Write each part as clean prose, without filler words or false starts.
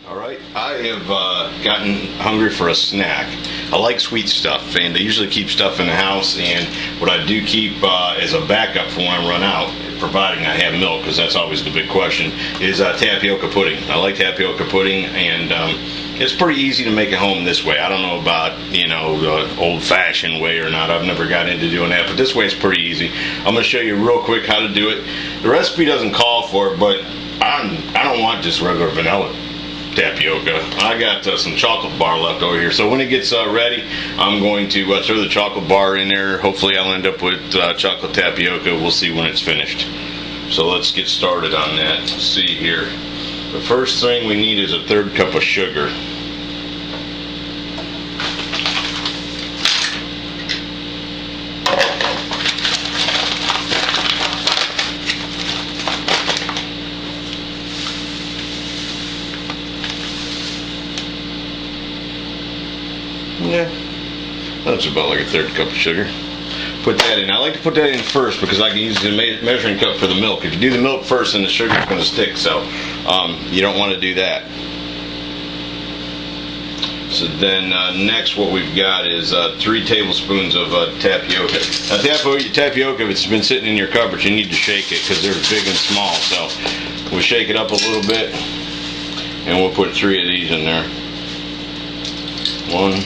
Alright, I have gotten hungry for a snack. I like sweet stuff, and I usually keep stuff in the house, and what I do keep as a backup for when I run out, providing I have milk, because that's always the big question, is tapioca pudding. I like tapioca pudding, and it's pretty easy to make at home this way. I don't know about, the old-fashioned way or not. I've never got into doing that, but this way it's pretty easy. I'm going to show you real quick how to do it. The recipe doesn't call for it, but I don't want just regular vanilla tapioca. I got some chocolate bar left over here, so when it gets ready, I'm going to throw the chocolate bar in there. Hopefully I'll end up with chocolate tapioca. We'll see when it's finished. So let's get started on that. Let's see here. The first thing we need is a 1/3 cup of sugar. Yeah, that's about like a 1/3 cup of sugar. Put that in. I like to put that in first because I can use the measuring cup for the milk. If you do the milk first, then the sugar's going to stick, so you don't want to do that. So then next what we've got is 3 tablespoons of tapioca. Now tapioca, if it's been sitting in your cupboard, you need to shake it because they're big and small. So we'll shake it up a little bit, and we'll put 3 of these in there. 1,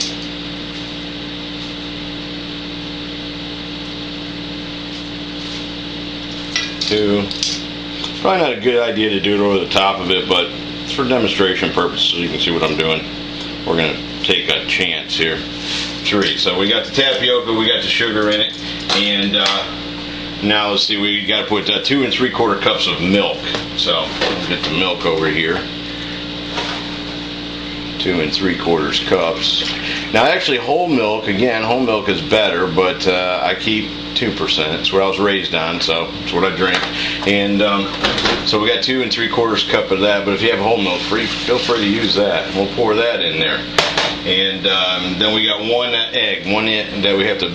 2. Probably not a good idea to do it over the top of it, but it's for demonstration purposes so you can see what I'm doing. We're going to take a chance here. 3. So we got the tapioca, we got the sugar in it, and now let's see, we got to put 2 3/4 cups of milk. So we'll get the milk over here. 2 3/4 cups. Now actually whole milk, again, whole milk is better, but I keep 2%. It's what I was raised on, so it's what I drink. And so we got 2 3/4 cup of that, but if you have whole milk, feel free to use that. We'll pour that in there. And then we got 1 egg, one that we have to,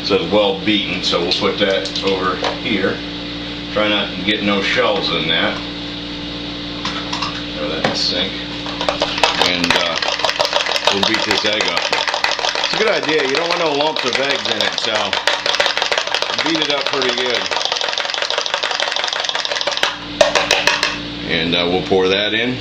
so it's well beaten, so we'll put that over here. Try not to get no shells in that. Throw that in the sink. And we'll beat this egg up. It's a good idea. You don't want no lumps of eggs in it, so beat it up pretty good. And we'll pour that in.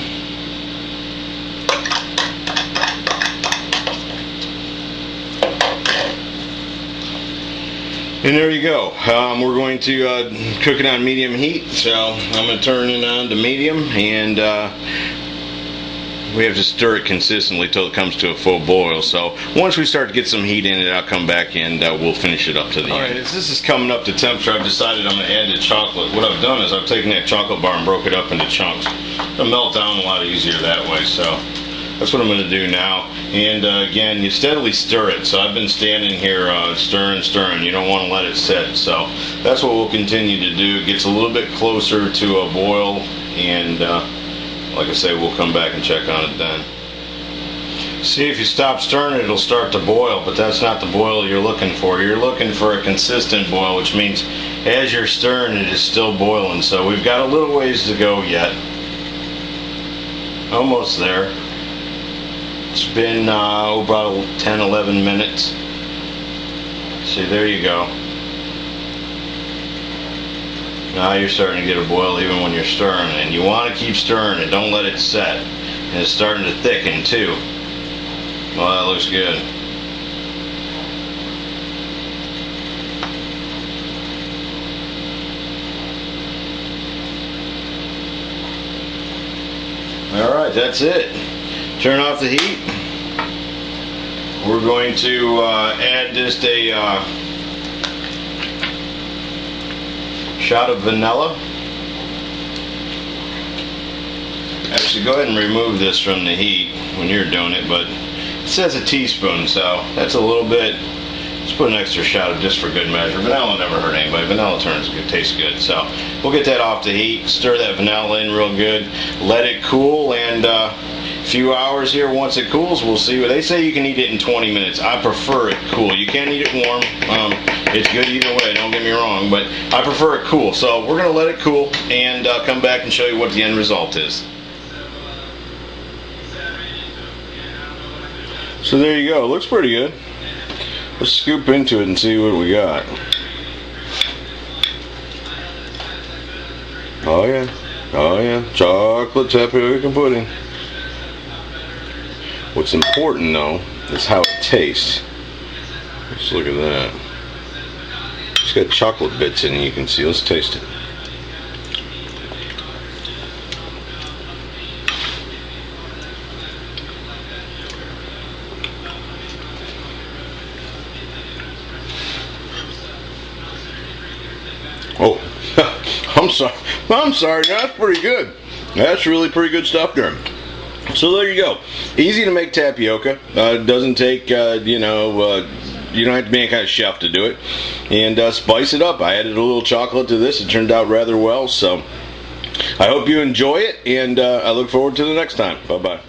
And there you go. We're going to cook it on medium heat, so I'm going to turn it on to medium, and we have to stir it consistently till it comes to a full boil. So once we start to get some heat in it, I'll come back and we'll finish it up to the end. Alright, as this is coming up to temperature, I've decided I'm going to add the chocolate. What I've done is I've taken that chocolate bar and broke it up into chunks. It'll melt down a lot easier that way, so that's what I'm going to do now. And again, you steadily stir it. So I've been standing here stirring. You don't want to let it set. So that's what we'll continue to do. It gets a little bit closer to a boil, and like I say, we'll come back and check on it then. See, if you stop stirring it, it'll start to boil, but that's not the boil you're looking for. You're looking for a consistent boil, which means as you're stirring it, it's still boiling. So we've got a little ways to go yet. Almost there. It's been about 10-11 minutes. See, there you go. Now you're starting to get a boil even when you're stirring, and you want to keep stirring it. Don't let it set. And it's starting to thicken too. Well, that looks good. Alright, that's it. Turn off the heat. We're going to add just a shot of vanilla. Actually, go ahead and remove this from the heat when you're doing it, but it says a teaspoon, so that's a little bit. Let's put an extra shot of just for good measure. Vanilla never hurt anybody. Vanilla tastes good, so we'll get that off the heat. Stir that vanilla in real good. Let it cool, and a few hours here. Once it cools, we'll see. They say you can eat it in 20 minutes. I prefer it cool. You can eat it warm. It's good either way, don't get me wrong, but I prefer it cool. So we're going to let it cool and come back and show you what the end result is. So there you go. It looks pretty good. Let's scoop into it and see what we got. Oh yeah. Oh yeah. Chocolate tapioca pudding. What's important though is how it tastes. Let's look at that. It's got chocolate bits in it, you can see. Let's taste it. Oh, I'm sorry. That's pretty good. That's really pretty good stuff there. So there you go. Easy to make tapioca. It doesn't take, you don't have to be any kind of chef to do it. And spice it up. I added a little chocolate to this. It turned out rather well. So I hope you enjoy it, and I look forward to the next time. Bye-bye.